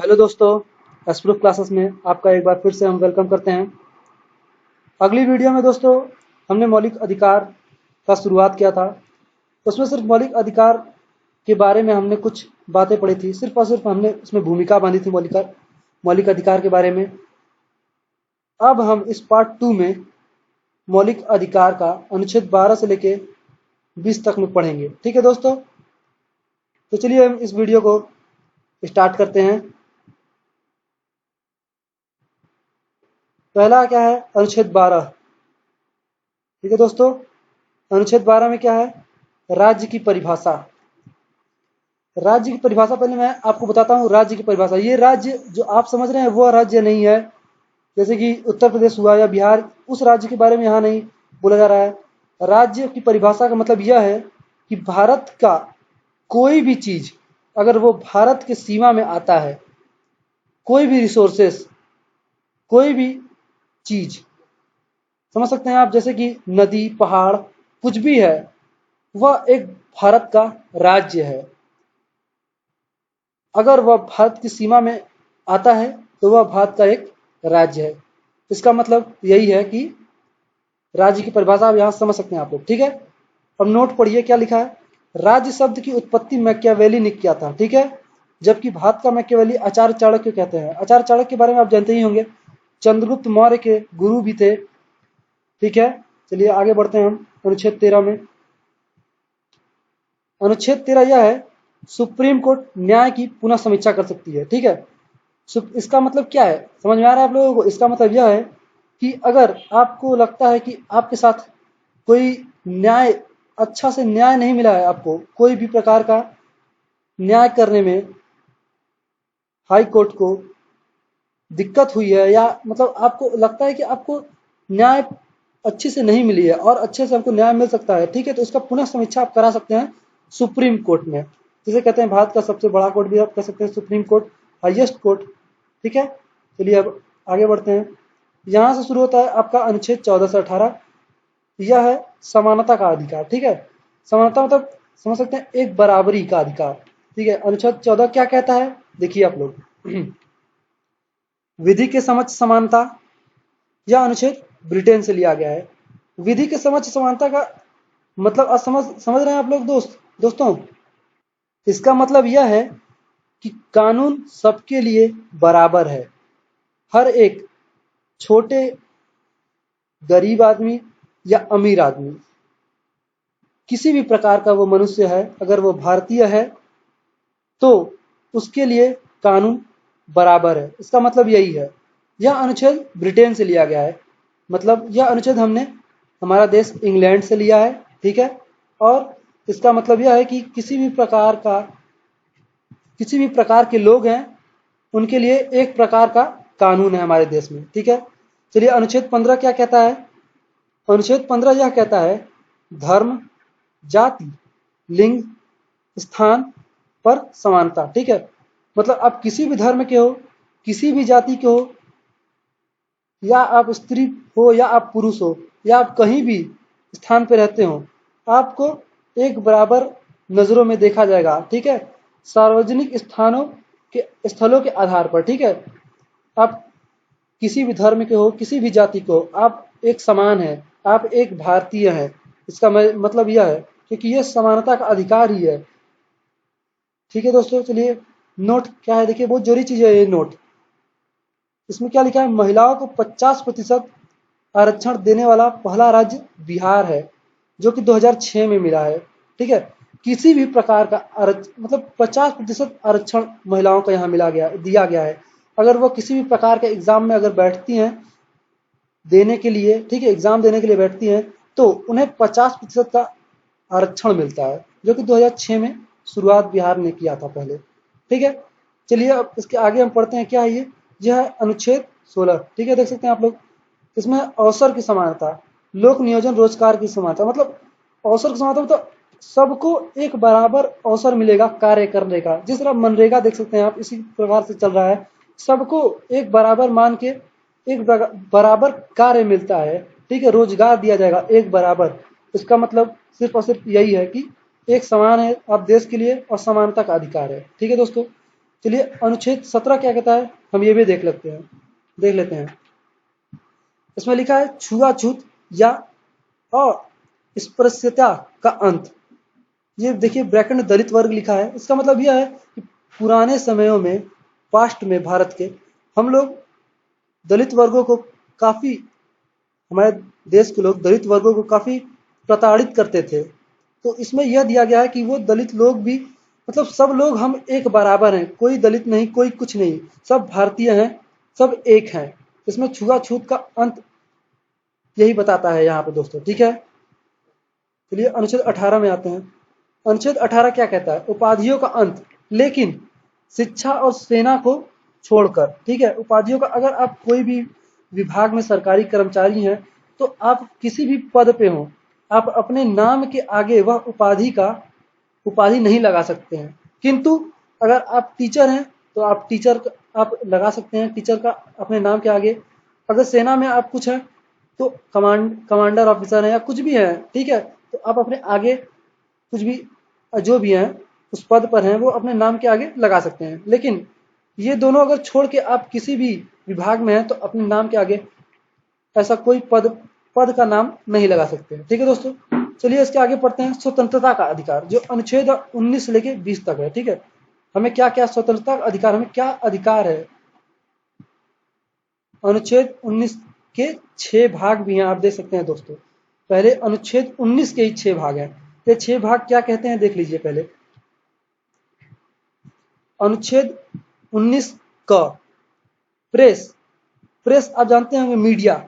Hello दोस्तों, एस्प्रूफ classes में आपका एक बार फिर से हम वेलकम करते हैं। अगली वीडियो में दोस्तों हमने मौलिक अधिकार का शुरुआत किया था। उसमें सिर्फ मौलिक अधिकार के बारे में हमने कुछ बातें पढ़ी थी, सिर्फ और सिर्फ हमने उसमें भूमिका बांधी थी मौलिक अधिकार के बारे में। अब हम इस पार्ट 2 में मौलिक अधिकार का अनुच्छेद 12 से लेके 20 तक में पढ़ेंगे। ठीक है दोस्तों, तो चलिए हम इस वीडियो को स्टार्ट करते हैं। पहला क्या है? अनुच्छेद 12। ठीक है दोस्तों, अनुच्छेद 12 में क्या है? राज्य की परिभाषा। राज्य की परिभाषा पहले मैं आपको बताता हूँ। राज्य की परिभाषा, ये राज्य जो आप समझ रहे हैं वो राज्य नहीं है, जैसे कि उत्तर प्रदेश हुआ या बिहार, उस राज्य के बारे में यहाँ नहीं बोला जा रहा है। राज्य की परिभाषा का मतलब यह है कि भारत का कोई भी चीज अगर वो भारत के सीमा में आता है, कोई भी रिसोर्सेस, कोई भी चीज, समझ सकते हैं आप, जैसे कि नदी, पहाड़, कुछ भी है, वह एक भारत का राज्य है। अगर वह भारत की सीमा में आता है तो वह भारत का एक राज्य है। इसका मतलब यही है कि राज्य की परिभाषा आप यहां समझ सकते हैं आप लोग। ठीक है, अब नोट पढ़िए क्या लिखा है। राज्य शब्द की उत्पत्ति मैकियावेली ने किया था। ठीक है, जबकि भारत का मैकियावेली आचार्य चाणक्य कहते हैं। आचार्य चाणक्य के बारे में आप जानते ही होंगे, चंद्रगुप्त मौर्य के गुरु भी थे। ठीक है, चलिए आगे बढ़ते हैं हम अनुच्छेद 13 में। अनुच्छेद 13 यह है, सुप्रीम कोर्ट न्याय की पुनः समीक्षा कर सकती है। ठीक है, इसका मतलब क्या है, समझ में आ रहा है आप लोगों को? इसका मतलब यह है कि अगर आपको लगता है कि आपके साथ कोई न्याय, अच्छा से न्याय नहीं मिला है, आपको कोई भी प्रकार का न्याय करने में हाई कोर्ट को दिक्कत हुई है, या मतलब आपको लगता है कि आपको न्याय अच्छे से नहीं मिली है और अच्छे से हमको न्याय मिल सकता है, ठीक है, तो इसका पुनः समीक्षा आप करा सकते हैं सुप्रीम कोर्ट में, जिसे कहते हैं भारत का सबसे बड़ा कोर्ट भी आप कह सकते हैं, सुप्रीम कोर्ट, हाईएस्ट कोर्ट। ठीक है, चलिए अब आगे बढ़ते हैं। यहां से शुरू होता है आपका अनुच्छेद 14 से 18। यह है समानता का अधिकार। ठीक है, समानता मतलब समझ सकते हैं एक बराबरी का अधिकार। ठीक है, अनुच्छेद 14 क्या कहता है, देखिए आप लोग। विधि के समक्ष समानता, यह अनुच्छेद ब्रिटेन से लिया गया है। विधि के समक्ष समानता का मतलब आज समझ रहे हैं आप लोग दोस्तों? इसका मतलब यह है कि कानून सबके लिए बराबर है। हर एक, छोटे, गरीब आदमी या अमीर आदमी, किसी भी प्रकार का वो मनुष्य है, अगर वो भारतीय है तो उसके लिए कानून बराबर है। इसका मतलब यही है। यह अनुच्छेद ब्रिटेन से लिया गया है, मतलब यह अनुच्छेद हमने हमारा देश इंग्लैंड से लिया है। ठीक है, और इसका मतलब यह है कि किसी भी प्रकार के लोग हैं, उनके लिए एक प्रकार का कानून है हमारे देश में। ठीक है, चलिए अनुच्छेद 15 क्या कहता है। अनुच्छेद 15 यह कहता है, धर्म, जाति, लिंग, स्थान पर समानता। ठीक है, मतलब आप किसी भी धर्म के हो, किसी भी जाति के हो, या आप स्त्री हो या आप पुरुष हो, या आप कहीं भी स्थान पर रहते हो, आपको एक बराबर नजरों में देखा जाएगा। ठीक है, सार्वजनिक स्थलों के आधार पर। ठीक है, आप किसी भी धर्म के हो, किसी भी जाति को, आप एक समान है, आप एक भारतीय हैं। इसका मतलब यह है, क्योंकि यह समानता का अधिकार ही है। ठीक है दोस्तों, चलिए नोट क्या है, देखिए बहुत जरूरी चीज है ये नोट। इसमें क्या लिखा है, महिलाओं को 50% आरक्षण देने वाला पहला राज्य बिहार है, जो कि 2006 में मिला है। ठीक है, किसी भी प्रकार का मतलब 50% आरक्षण महिलाओं को यहाँ दिया गया है। अगर वो किसी भी प्रकार के एग्जाम में अगर बैठती हैं देने के लिए, ठीक है, एग्जाम देने के लिए बैठती हैं, तो उन्हें 50% का आरक्षण मिलता है, जो कि 2006 में शुरुआत बिहार ने किया था पहले। ठीक है, चलिए अब इसके आगे हम पढ़ते हैं क्या है ये। यह है अनुच्छेद 16। ठीक है, देख सकते हैं आप लोग, इसमें अवसर की समानता, लोक नियोजन रोजगार की समानता, मतलब अवसर की समानता मतलब सबको एक बराबर अवसर मिलेगा कार्य करने का। जिस तरह मनरेगा देख सकते हैं आप, इसी प्रकार से चल रहा है, सबको एक बराबर मान के एक बराबर कार्य मिलता है। ठीक है, रोजगार दिया जाएगा एक बराबर। इसका मतलब सिर्फ और सिर्फ यही है कि एक समान है आप देश के लिए और समानता का अधिकार है। ठीक है दोस्तों, चलिए अनुच्छेद 17 क्या कहता है, हम ये भी देख लेते हैं। इसमें लिखा है छुआछूत या अस्पृश्यता का अंत। ये देखिए ब्रैकेट में दलित वर्ग लिखा है, इसका मतलब यह है कि पुराने समयों में, पास्ट में भारत के, हम लोग दलित वर्गों को काफ़ी, हमारे देश के लोग दलित वर्गों को काफ़ी प्रताड़ित करते थे। तो इसमें यह दिया गया है कि वो दलित लोग भी, मतलब सब लोग हम एक बराबर हैं, कोई दलित नहीं, कोई कुछ नहीं, सब भारतीय हैं, सब एक हैं। इसमें छुआछूत का अंत यही बताता है यहाँ पे दोस्तों, ठीक है। चलिए अनुच्छेद 18 में आते हैं। अनुच्छेद 18 क्या कहता है, उपाधियों का अंत, लेकिन शिक्षा और सेना को छोड़कर, ठीक है। उपाधियों का, अगर आप कोई भी विभाग में सरकारी कर्मचारी हैं तो आप किसी भी पद पे हो, आप अपने नाम के आगे वह उपाधि नहीं लगा सकते हैं। किंतु अगर आप टीचर हैं तो आप टीचर आप लगा सकते हैं, टीचर का अपने नाम के आगे। अगर सेना में आप कुछ हैं तो कमांडर ऑफिसर हैं या कुछ भी है, ठीक है, तो आप अपने आगे कुछ भी जो भी हैं उस पद पर हैं वो अपने नाम के आगे लगा सकते हैं। लेकिन ये दोनों अगर छोड़ के आप किसी भी विभाग में हैं तो अपने नाम के आगे ऐसा कोई पद का नाम नहीं लगा सकते, ठीक है दोस्तों। चलिए इसके आगे पढ़ते हैं। स्वतंत्रता का अधिकार, जो अनुच्छेद 19 से लेके 20 तक है, ठीक है। हमें क्या क्या स्वतंत्रता का अधिकार, हमें क्या अधिकार है। अनुच्छेद 19 के 6 भाग भी हैं, आप देख सकते हैं दोस्तों। पहले अनुच्छेद 19 के ही 6 भाग हैं। ये 6 भाग क्या कहते हैं देख लीजिए पहले। अनुच्छेद 19 का प्रेस आप जानते होंगे, मीडिया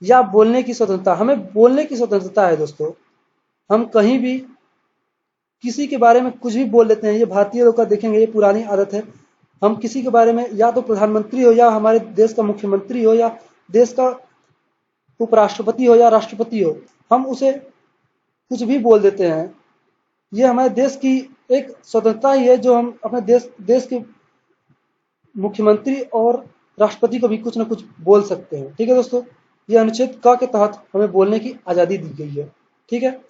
या बोलने की स्वतंत्रता। हमें बोलने की स्वतंत्रता है दोस्तों, हम कहीं भी किसी के बारे में कुछ भी बोल लेते हैं। ये भारतीय लोग का देखेंगे, ये पुरानी आदत है। हम किसी के बारे में, या तो प्रधानमंत्री हो या हमारे देश का मुख्यमंत्री हो या देश का उपराष्ट्रपति हो या राष्ट्रपति हो, हम उसे कुछ भी बोल देते हैं। ये हमारे देश की एक स्वतंत्रता ही है, जो हम अपने देश के मुख्यमंत्री और राष्ट्रपति को भी कुछ न कुछ बोल सकते हैं, ठीक है दोस्तों। ये अनुच्छेद क के तहत हमें बोलने की आज़ादी दी गई है, ठीक है।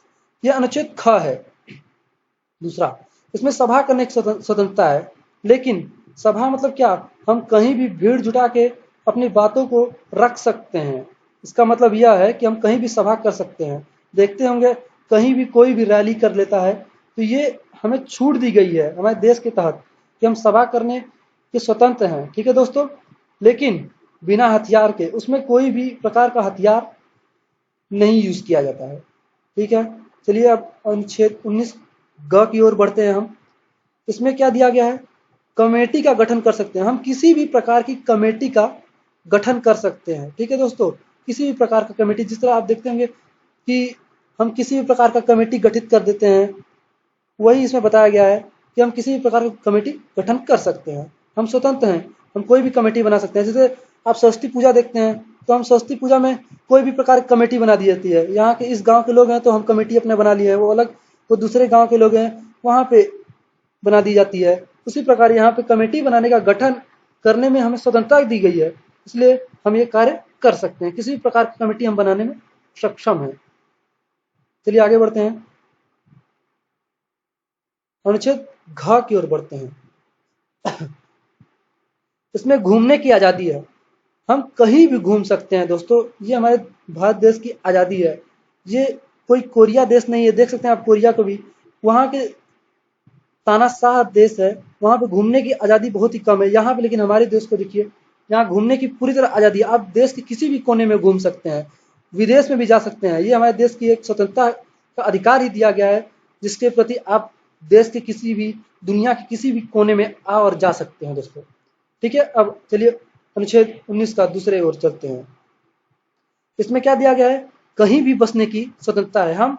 यह अनुच्छेद ख है दूसरा। इसमें सभा करने की स्वतंत्रता है, लेकिन सभा मतलब क्या, हम कहीं भी भीड़ जुटा के अपनी बातों को रख सकते हैं। इसका मतलब यह है कि हम कहीं भी सभा कर सकते हैं। देखते होंगे कहीं भी कोई भी रैली कर लेता है, तो ये हमें छूट दी गई है हमारे देश के तहत कि हम सभा करने के स्वतंत्र हैं, ठीक है दोस्तों। लेकिन बिना हथियार के, उसमें कोई भी प्रकार का हथियार नहीं यूज किया जाता है, ठीक है। चलिए अब अनुच्छेद 19 ग की ओर बढ़ते हैं हम। इसमें क्या दिया गया है, कमेटी का गठन कर सकते हैं हम, किसी भी प्रकार की कमेटी का गठन कर सकते हैं, ठीक है दोस्तों। किसी भी प्रकार का कमेटी, जिस तरह आप देखते होंगे कि हम किसी भी प्रकार का कमेटी गठित कर देते हैं, वही इसमें बताया गया है कि हम किसी भी प्रकार की कमेटी गठन कर सकते हैं। हम स्वतंत्र हैं, हम कोई भी कमेटी बना सकते हैं। जैसे आप सरस्वती पूजा देखते हैं तो हम सरस्वती पूजा में कोई भी प्रकार की कमेटी बना दी जाती है। यहाँ के इस गांव के लोग हैं तो हम कमेटी अपने बना लिए हैं, वो अलग, वो दूसरे गांव के लोग हैं वहाँ पे बना दी जाती है। उसी प्रकार यहाँ पे कमेटी बनाने का गठन करने में हमें स्वतंत्रता दी गई है, इसलिए हम ये कार्य कर सकते हैं। किसी भी प्रकार की कमेटी हम बनाने में सक्षम है। चलिए आगे बढ़ते हैं, अनुच्छेद घ की ओर बढ़ते हैं। इसमें घूमने की आज़ादी है, हम कहीं भी घूम सकते हैं दोस्तों। ये हमारे भारत देश की आज़ादी है, ये कोई कोरिया देश नहीं है। देख सकते हैं आप कोरिया को भी, वहाँ के तानाशाह देश है, वहाँ पे घूमने की आज़ादी बहुत ही कम है। यहाँ पे लेकिन हमारे देश को देखिए, यहाँ घूमने की पूरी तरह आज़ादी है। आप देश के किसी भी कोने में घूम सकते हैं, विदेश में भी जा सकते हैं। ये हमारे देश की एक स्वतंत्रता का अधिकार ही दिया गया है, जिसके प्रति आप देश के किसी भी, दुनिया के किसी भी कोने में आ और जा सकते हैं दोस्तों, ठीक है। अब चलिए अनुच्छेद 19 का दूसरे ओर चलते हैं। इसमें क्या दिया गया है, कहीं भी बसने की स्वतंत्रता है। हम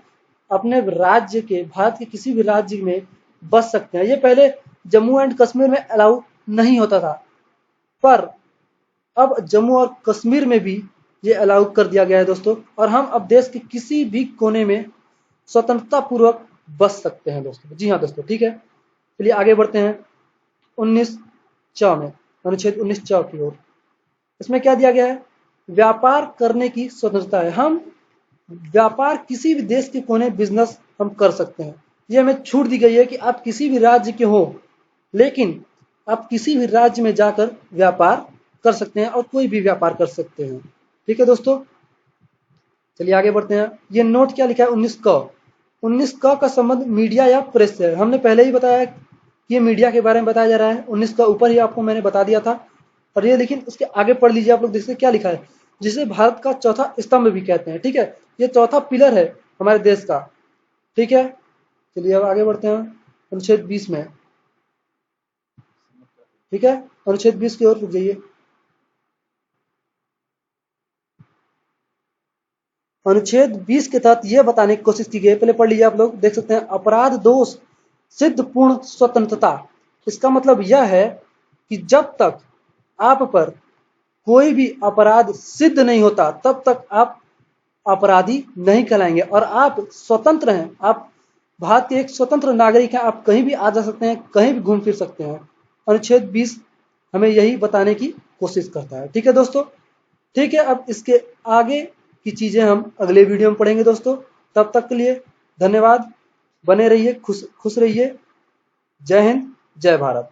अपने राज्य के, भारत के किसी भी राज्य में बस सकते हैं। ये पहले जम्मू एंड कश्मीर में अलाउ नहीं होता था, पर अब जम्मू और कश्मीर में भी ये अलाउ कर दिया गया है दोस्तों। और हम अब देश के किसी भी कोने में स्वतंत्रता पूर्वक बस सकते हैं दोस्तों। जी हाँ दोस्तों, ठीक है। चलिए आगे बढ़ते हैं 19 च में, अनुच्छेद 19 च की ओर। इसमें क्या दिया गया है, व्यापार करने की स्वतंत्रता है। हम व्यापार किसी भी देश के कोने बिजनेस हम कर सकते हैं। ये हमें छूट दी गई है कि आप किसी भी राज्य के हो, लेकिन आप किसी भी राज्य में जाकर व्यापार कर सकते हैं और कोई भी व्यापार कर सकते हैं। ठीक है दोस्तों, चलिए आगे बढ़ते हैं। ये नोट क्या लिखा है 19 क। 19 क का संबंध मीडिया या प्रेस से है। हमने पहले ही बताया कि ये मीडिया के बारे में बताया जा रहा है। 19 का ऊपर ही आपको मैंने बता दिया था। और ये लेकिन इसके आगे पढ़ लीजिए आप लोग, देखिए क्या लिखा है, जिसे भारत का चौथा स्तंभ भी कहते हैं। ठीक है, ये चौथा पिलर है हमारे देश का। ठीक है, चलिए अब आगे बढ़ते हैं अनुच्छेद 20 में। ठीक है, अनुच्छेद 20 की ओर रुक जाइए। अनुच्छेद 20 के तहत यह बताने की कोशिश की गई है, पहले पढ़ लीजिए आप लोग, देख सकते हैं, अपराध दोष सिद्ध पूर्ण स्वतंत्रता। इसका मतलब यह है कि जब तक आप पर कोई भी अपराध सिद्ध नहीं होता तब तक आप अपराधी नहीं कहलाएंगे और आप स्वतंत्र हैं। आप भारत के एक स्वतंत्र नागरिक हैं, आप कहीं भी आ जा सकते हैं, कहीं भी घूम फिर सकते हैं। अनुच्छेद 20 हमें यही बताने की कोशिश करता है। ठीक है दोस्तों, ठीक है, अब इसके आगे की चीजें हम अगले वीडियो में पढ़ेंगे दोस्तों। तब तक के लिए धन्यवाद, बने रहिए, खुश रहिए। जय हिंद, जय भारत।